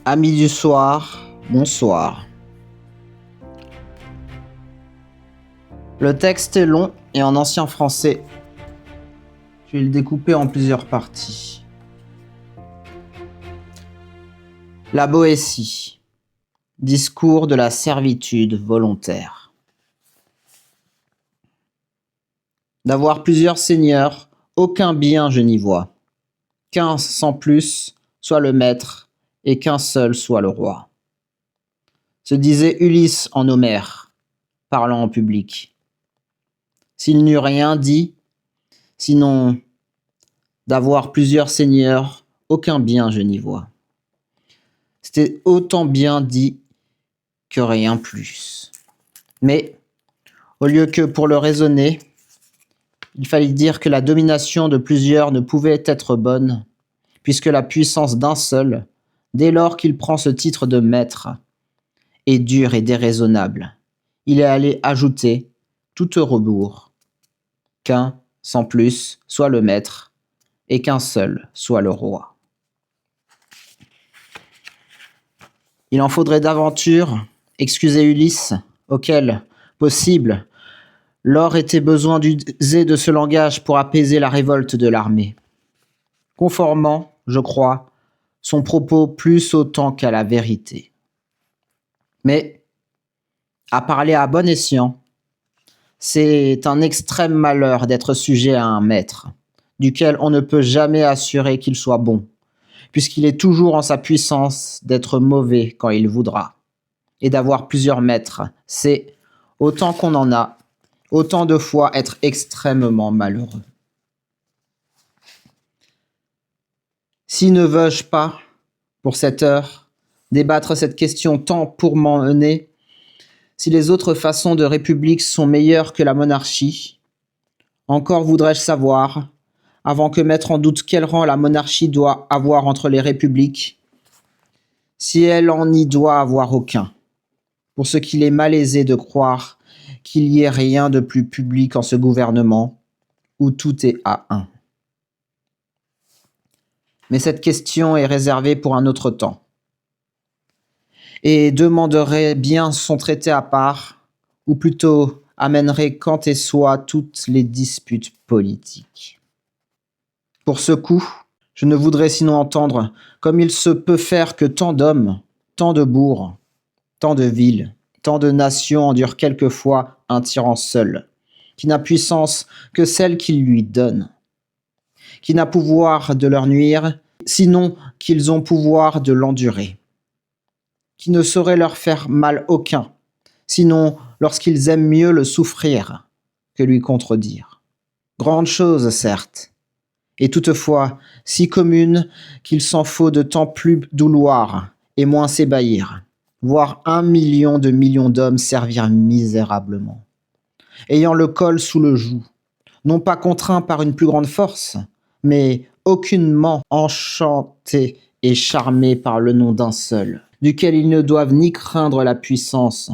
Amis du soir, bonsoir. Le texte est long et en ancien français. Je vais le découper en plusieurs parties. La Boétie. Discours de la servitude volontaire. D'avoir plusieurs seigneurs, aucun bien je n'y vois. Qu'un sans plus soit le maître, et qu'un seul soit le roi. Se disait Ulysse en Homère, parlant en public. S'il n'eût rien dit, sinon d'avoir plusieurs seigneurs, aucun bien je n'y vois. C'était autant bien dit que rien plus. Mais, au lieu que pour le raisonner, il fallait dire que la domination de plusieurs ne pouvait être bonne, puisque la puissance d'un seul, dès lors qu'il prend ce titre de maître, est dure et déraisonnable. Il est allé ajouter, tout au rebours, qu'un, sans plus, soit le maître, et qu'un seul soit le roi. Il en faudrait d'aventure, excusez Ulysse, auquel, possible, l'or était besoin d'user de ce langage pour apaiser la révolte de l'armée. Conformant, je crois, son propos plus autant qu'à la vérité. Mais, à parler à bon escient, c'est un extrême malheur d'être sujet à un maître, duquel on ne peut jamais assurer qu'il soit bon, puisqu'il est toujours en sa puissance d'être mauvais quand il voudra. Et d'avoir plusieurs maîtres, c'est, autant qu'on en a, autant de fois être extrêmement malheureux. Si ne veux-je pas, pour cette heure, débattre cette question tant pour m'emmener, si les autres façons de république sont meilleures que la monarchie, encore voudrais-je savoir, avant que mettre en doute quel rang la monarchie doit avoir entre les républiques, si elle en y doit avoir aucun, pour ce qu'il est malaisé de croire qu'il y ait rien de plus public en ce gouvernement, où tout est à un. Mais cette question est réservée pour un autre temps, et demanderait bien son traité à part, ou plutôt amènerait quant et soit toutes les disputes politiques. Pour ce coup, je ne voudrais sinon entendre, comme il se peut faire que tant d'hommes, tant de bourgs, tant de villes, tant de nations endurent quelquefois un tyran seul, qui n'a puissance que celle qu'il lui donne, qui n'a pouvoir de leur nuire, sinon qu'ils ont pouvoir de l'endurer, qui ne saurait leur faire mal aucun, sinon lorsqu'ils aiment mieux le souffrir que lui contredire. Grande chose, certes, et toutefois si commune qu'il s'en faut de tant plus douloir et moins s'ébahir, voir 1 million de millions d'hommes servir misérablement, ayant le col sous le joug, non pas contraints par une plus grande force, mais aucunement enchantés et charmés par le nom d'un seul, duquel ils ne doivent ni craindre la puissance,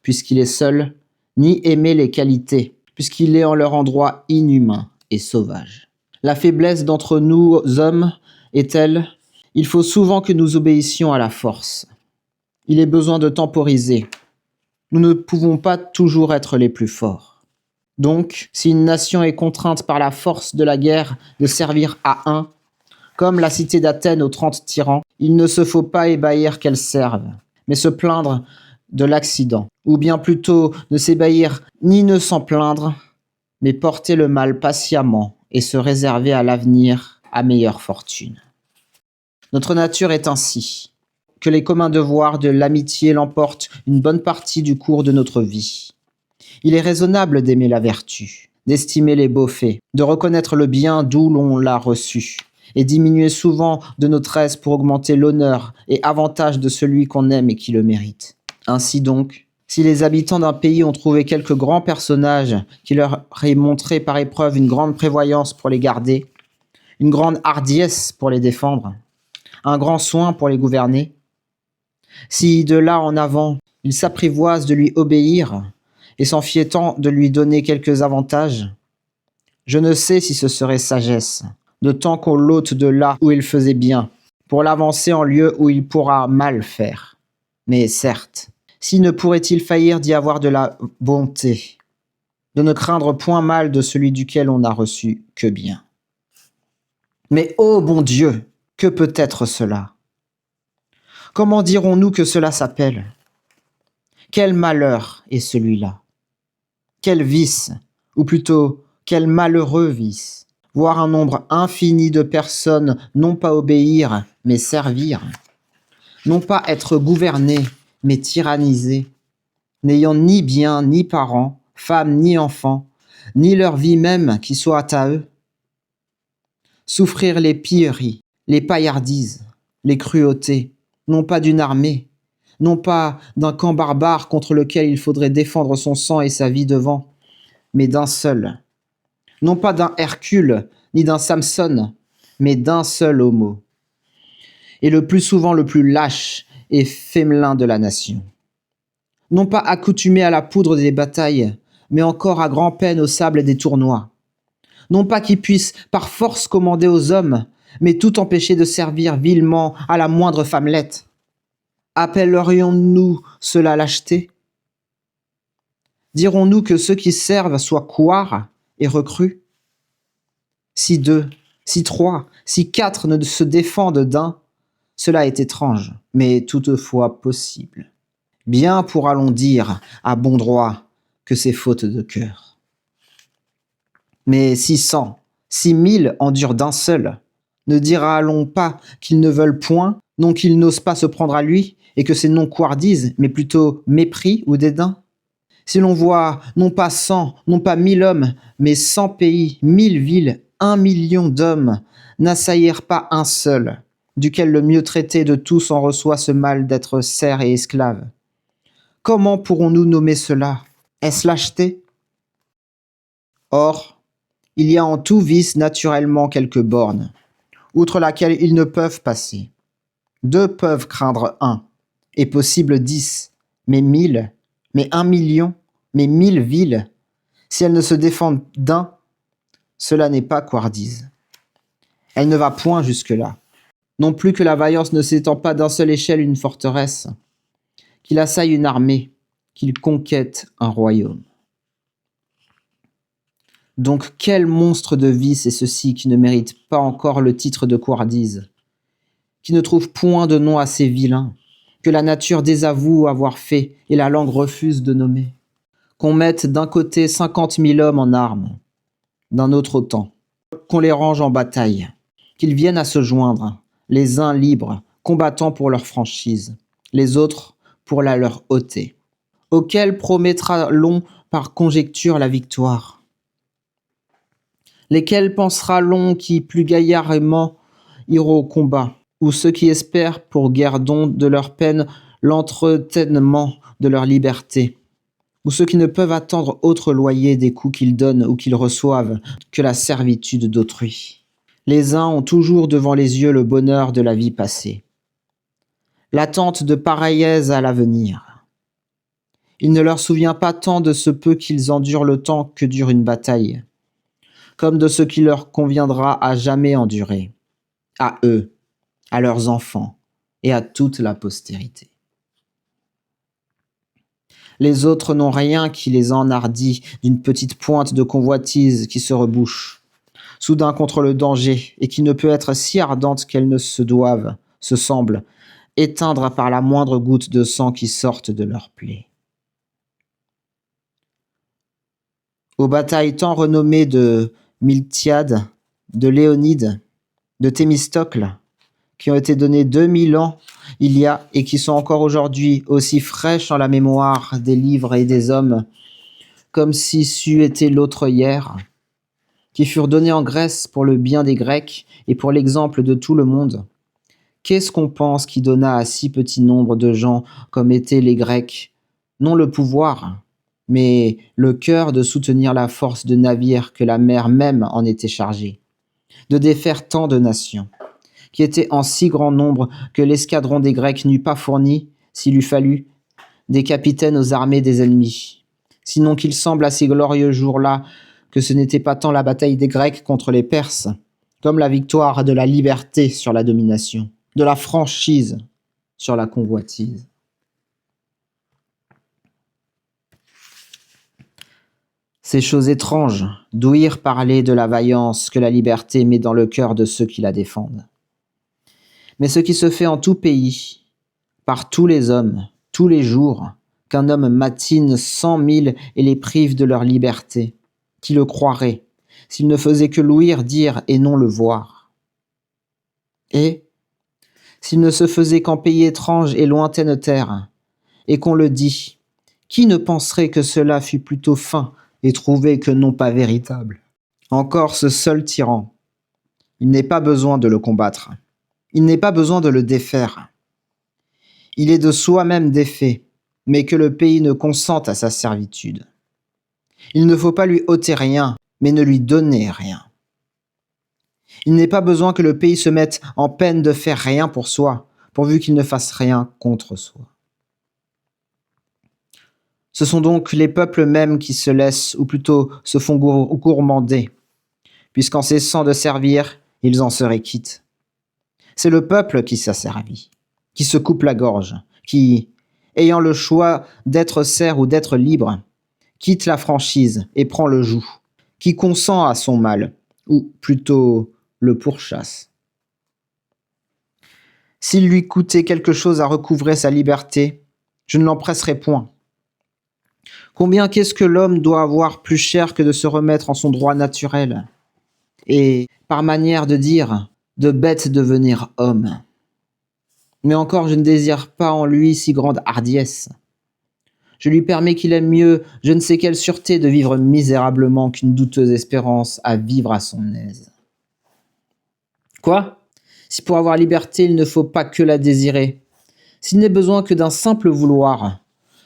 puisqu'il est seul, ni aimer les qualités, puisqu'il est en leur endroit inhumain et sauvage. La faiblesse d'entre nous hommes est telle, il faut souvent que nous obéissions à la force. Il est besoin de temporiser. Nous ne pouvons pas toujours être les plus forts. Donc, si une nation est contrainte par la force de la guerre de servir à un, comme la cité d'Athènes aux 30 tyrans, il ne se faut pas ébahir qu'elle serve, mais se plaindre de l'accident, ou bien plutôt ne s'ébahir ni ne s'en plaindre, mais porter le mal patiemment et se réserver à l'avenir à meilleure fortune. Notre nature est ainsi, que les communs devoirs de l'amitié l'emportent une bonne partie du cours de notre vie. Il est raisonnable d'aimer la vertu, d'estimer les beaux faits, de reconnaître le bien d'où l'on l'a reçu, et diminuer souvent de notre aise pour augmenter l'honneur et avantage de celui qu'on aime et qui le mérite. Ainsi donc, si les habitants d'un pays ont trouvé quelques grands personnages qui leur aient montré par épreuve une grande prévoyance pour les garder, une grande hardiesse pour les défendre, un grand soin pour les gouverner, si de là en avant, ils s'apprivoisent de lui obéir, et s'en fiétant de lui donner quelques avantages, je ne sais si ce serait sagesse, de tant qu'on l'ôte de là où il faisait bien, pour l'avancer en lieu où il pourra mal faire. Mais certes, s'il ne pourrait-il faillir d'y avoir de la bonté, de ne craindre point mal de celui duquel on n'a reçu que bien. Mais ô bon Dieu, que peut être cela? Comment dirons-nous que cela s'appelle? Quel malheur est celui-là? Quel vice, ou plutôt quel malheureux vice, voir un nombre infini de personnes non pas obéir, mais servir, non pas être gouvernées, mais tyrannisées, n'ayant ni bien, ni parents, femmes, ni enfants, ni leur vie même qui soit à eux. Souffrir les pilleries, les paillardises, les cruautés, non pas d'une armée, non pas d'un camp barbare contre lequel il faudrait défendre son sang et sa vie devant, mais d'un seul. Non pas d'un Hercule, ni d'un Samson, mais d'un seul homo. Et le plus souvent le plus lâche et fémelin de la nation. Non pas accoutumé à la poudre des batailles, mais encore à grand-peine au sable des tournois. Non pas qui puisse par force commander aux hommes, mais tout empêcher de servir vilement à la moindre femmelette. Appellerions-nous cela lâcheté? Dirons-nous que ceux qui servent soient couards et recrues? Si deux, si trois, si quatre ne se défendent d'un, cela est étrange, mais toutefois possible. Bien pourra-l'on dire à bon droit que c'est faute de cœur. Mais 600, 6000 endurent d'un seul. Ne dira-t-on pas qu'ils ne veulent point, non qu'ils n'osent pas se prendre à lui, et que c'est non couardise, mais plutôt mépris ou dédain? Si l'on voit non pas 100, non pas 1000 hommes, mais 100 pays, 1000 villes, 1 million d'hommes, n'assaillir pas un seul, duquel le mieux traité de tous en reçoit ce mal d'être serf et esclave. Comment pourrons-nous nommer cela? Est-ce lâcheté? Or, il y a en tout vice naturellement quelques bornes, outre laquelle ils ne peuvent passer. 2 peuvent craindre 1, et possible 10, mais 1000, mais 1 million, mais 1000 villes. Si elles ne se défendent d'un, cela n'est pas couardise. Elle ne va point jusque-là. Non plus que la vaillance ne s'étend pas d'un seul échelle une forteresse, qu'il assaille une armée, qu'il conquête un royaume. Donc quel monstre de vice est ceci qui ne mérite pas encore le titre de couardise, qui ne trouve point de nom assez vilain, que la nature désavoue avoir fait et la langue refuse de nommer? Qu'on mette d'un côté 50 000 hommes en armes, d'un autre autant, qu'on les range en bataille, qu'ils viennent à se joindre, les uns libres, combattant pour leur franchise, les autres pour la leur ôter, auxquels promettra-l'on par conjecture la victoire? Lesquels pensera-l'on qui plus gaillardement iront au combat, ou ceux qui espèrent pour guerdon de leur peine l'entretènement de leur liberté, ou ceux qui ne peuvent attendre autre loyer des coups qu'ils donnent ou qu'ils reçoivent que la servitude d'autrui? Les uns ont toujours devant les yeux le bonheur de la vie passée, l'attente de pareilles à l'avenir. Il ne leur souvient pas tant de ce peu qu'ils endurent le temps que dure une bataille, comme de ce qui leur conviendra à jamais endurer, à eux, à leurs enfants et à toute la postérité. Les autres n'ont rien qui les enhardit d'une petite pointe de convoitise qui se rebouche, soudain contre le danger, et qui ne peut être si ardente qu'elles ne se doivent, se semblent, éteindre par la moindre goutte de sang qui sorte de leurs plaies. Aux batailles tant renommées de Miltiade, de Léonide, de Thémistocle, qui ont été données 2000 ans il y a et qui sont encore aujourd'hui aussi fraîches en la mémoire des livres et des hommes, comme si c'eût été l'autre hier, qui furent données en Grèce pour le bien des Grecs et pour l'exemple de tout le monde. Qu'est-ce qu'on pense qui donna à si petit nombre de gens comme étaient les Grecs, non le pouvoir, mais le cœur de soutenir la force de navires que la mer même en était chargée, de défaire tant de nations, qui étaient en si grand nombre que l'escadron des Grecs n'eût pas fourni, s'il eût fallu, des capitaines aux armées des ennemis, sinon qu'il semble à ces glorieux jours-là que ce n'était pas tant la bataille des Grecs contre les Perses, comme la victoire de la liberté sur la domination, de la franchise sur la convoitise. Ces choses étranges d'ouïr parler de la vaillance que la liberté met dans le cœur de ceux qui la défendent. Mais ce qui se fait en tout pays, par tous les hommes, tous les jours, qu'un homme matine 100 000 et les prive de leur liberté, qui le croirait, s'il ne faisait que l'ouïr dire et non le voir? Et, s'il ne se faisait qu'en pays étrange et lointaine terre, et qu'on le dit, qui ne penserait que cela fût plutôt fin et trouvé que non pas véritable? Encore ce seul tyran, il n'est pas besoin de le combattre, il n'est pas besoin de le défaire. Il est de soi-même défait, mais que le pays ne consente à sa servitude. Il ne faut pas lui ôter rien, mais ne lui donner rien. Il n'est pas besoin que le pays se mette en peine de faire rien pour soi, pourvu qu'il ne fasse rien contre soi. Ce sont donc les peuples mêmes qui se laissent, ou plutôt se font gourmander, puisqu'en cessant de servir, ils en seraient quittes. C'est le peuple qui s'asservit, qui se coupe la gorge, qui, ayant le choix d'être serf ou d'être libre, quitte la franchise et prend le joug, qui consent à son mal, ou plutôt le pourchasse. S'il lui coûtait quelque chose à recouvrer sa liberté, je ne l'empresserais point. Combien qu'est-ce que l'homme doit avoir plus cher que de se remettre en son droit naturel, et, par manière de dire, de bête devenir homme? Mais encore je ne désire pas en lui si grande hardiesse. Je lui permets qu'il aime mieux je ne sais quelle sûreté de vivre misérablement qu'une douteuse espérance à vivre à son aise. Quoi? Si pour avoir liberté il ne faut pas que la désirer, s'il n'est besoin que d'un simple vouloir,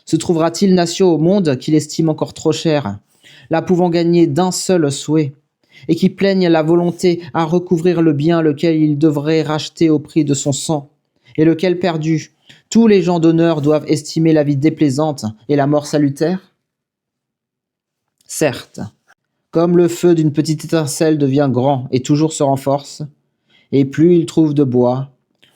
se trouvera-t-il nation au monde qu'il estime encore trop chère, la pouvant gagner d'un seul souhait, et qui plaigne la volonté à recouvrir le bien lequel il devrait racheter au prix de son sang, et lequel perdu, tous les gens d'honneur doivent estimer la vie déplaisante et la mort salutaire? Certes, comme le feu d'une petite étincelle devient grand et toujours se renforce, et plus il trouve de bois,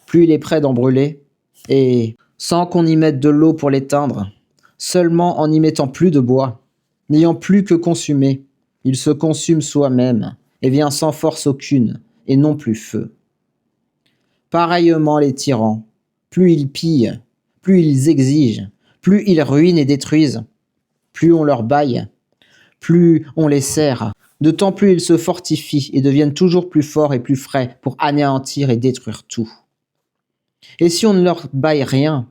plus il est prêt d'en brûler, et, sans qu'on y mette de l'eau pour l'éteindre, seulement en n'y mettant plus de bois, n'ayant plus que consumer, il se consume soi-même, et vient sans force aucune, et non plus feu. Pareillement les tyrans, plus ils pillent, plus ils exigent, plus ils ruinent et détruisent, plus on leur baille, plus on les serre, d'autant plus ils se fortifient et deviennent toujours plus forts et plus frais pour anéantir et détruire tout. Et si on ne leur baille rien,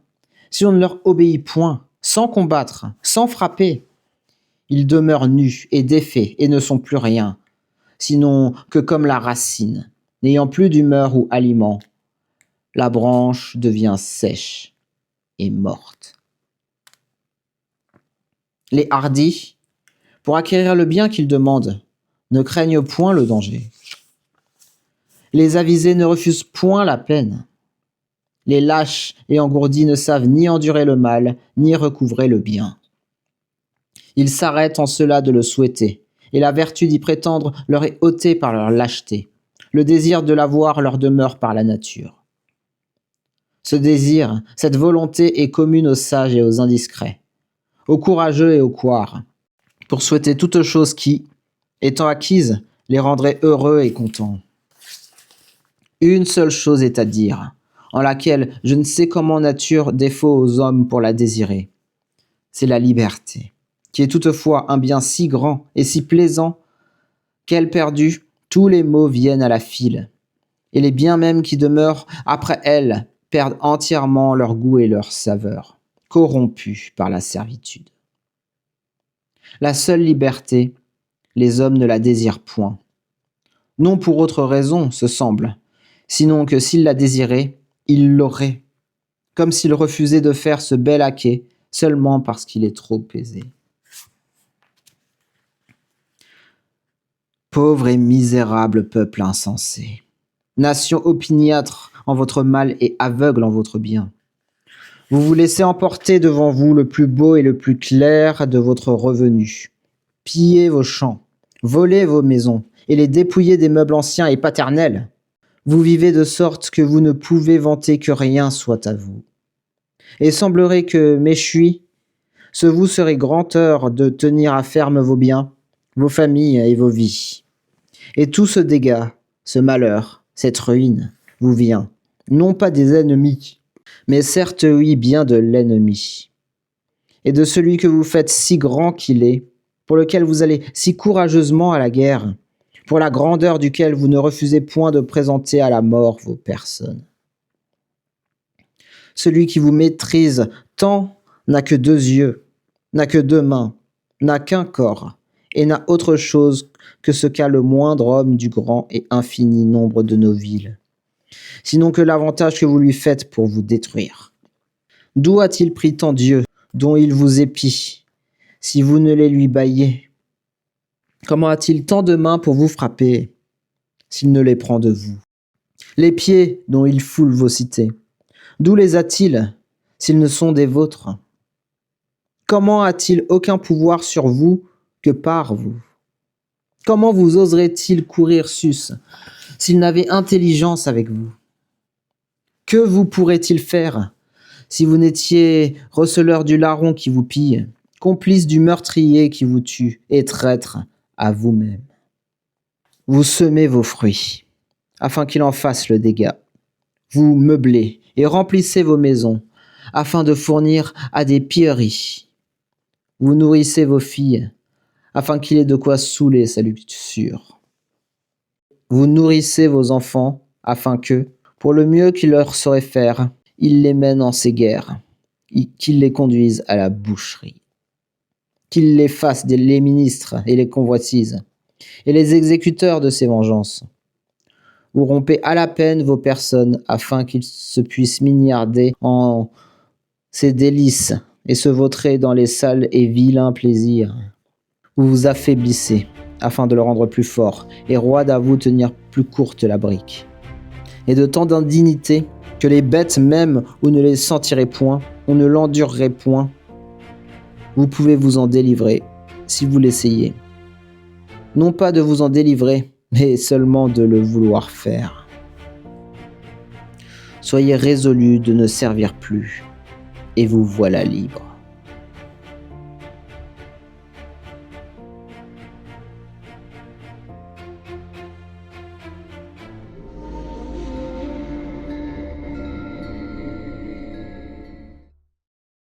si on ne leur obéit point, sans combattre, sans frapper, ils demeurent nus et défaits et ne sont plus rien, sinon que comme la racine, n'ayant plus d'humeur ou aliment, la branche devient sèche et morte. Les hardis, pour acquérir le bien qu'ils demandent, ne craignent point le danger. Les avisés ne refusent point la peine. Les lâches et engourdis ne savent ni endurer le mal, ni recouvrer le bien. Ils s'arrêtent en cela de le souhaiter, et la vertu d'y prétendre leur est ôtée par leur lâcheté. Le désir de l'avoir leur demeure par la nature. Ce désir, cette volonté est commune aux sages et aux indiscrets, aux courageux et aux couards, pour souhaiter toute chose qui, étant acquise, les rendrait heureux et contents. Une seule chose est à dire, en laquelle je ne sais comment nature défaut aux hommes pour la désirer. C'est la liberté, qui est toutefois un bien si grand et si plaisant qu'elle perdue, tous les maux viennent à la file, et les biens mêmes qui demeurent après elle perdent entièrement leur goût et leur saveur, corrompus par la servitude. La seule liberté, les hommes ne la désirent point. Non pour autre raison, ce semble, sinon que s'ils la désiraient, ils l'auraient, comme s'ils refusaient de faire ce bel acquet seulement parce qu'il est trop aisé. Pauvre et misérable peuple insensé, nation opiniâtre en votre mal et aveugle en votre bien. Vous vous laissez emporter devant vous le plus beau et le plus clair de votre revenu. Pillez vos champs, volez vos maisons et les dépouillez des meubles anciens et paternels. Vous vivez de sorte que vous ne pouvez vanter que rien soit à vous. Et semblerait que, méchoui, ce vous serait grand heure de tenir à ferme vos biens, vos familles et vos vies. Et tout ce dégât, ce malheur, cette ruine, vous vient, non pas des ennemis, mais certes oui bien de l'ennemi. Et de celui que vous faites si grand qu'il est, pour lequel vous allez si courageusement à la guerre, pour la grandeur duquel vous ne refusez point de présenter à la mort vos personnes. Celui qui vous maîtrise tant n'a que 2 yeux, n'a que 2 mains, n'a qu'un corps, et n'a autre chose que ce qu'a le moindre homme du grand et infini nombre de nos villes, sinon que l'avantage que vous lui faites pour vous détruire. D'où a-t-il pris tant d'yeux, dont il vous épie, si vous ne les lui baillez? Comment a-t-il tant de mains pour vous frapper, s'il ne les prend de vous? Les pieds dont il foule vos cités, d'où les a-t-il, s'ils ne sont des vôtres? Comment a-t-il aucun pouvoir sur vous que par vous? Comment vous oserait-il courir sus, s'il n'avait intelligence avec vous? Que vous pourrait-il faire, si vous n'étiez receleur du larron qui vous pille, complice du meurtrier qui vous tue, et traître à vous-même? Vous semez vos fruits, afin qu'il en fasse le dégât. Vous meublez et remplissez vos maisons, afin de fournir à des pierreries. Vous nourrissez vos filles, afin qu'il ait de quoi saouler sa luxure. Vous nourrissez vos enfants, afin que, pour le mieux qu'il leur saurait faire, il les mène en ces guerres, qu'il les conduise à la boucherie, qu'il les fasse les ministres et les convoitises, et les exécuteurs de ces vengeances. Vous rompez à la peine vos personnes, afin qu'ils se puissent milliarder en ces délices et se vautrer dans les sales et vilains plaisirs. Vous vous affaiblissez, afin de le rendre plus fort, et roide à vous tenir plus courte la brique. Et de tant d'indignité, que les bêtes même, ou ne les sentiraient point, on ne l'endurerait point. Vous pouvez vous en délivrer, si vous l'essayez. Non pas de vous en délivrer, mais seulement de le vouloir faire. Soyez résolus de ne servir plus, et vous voilà libre.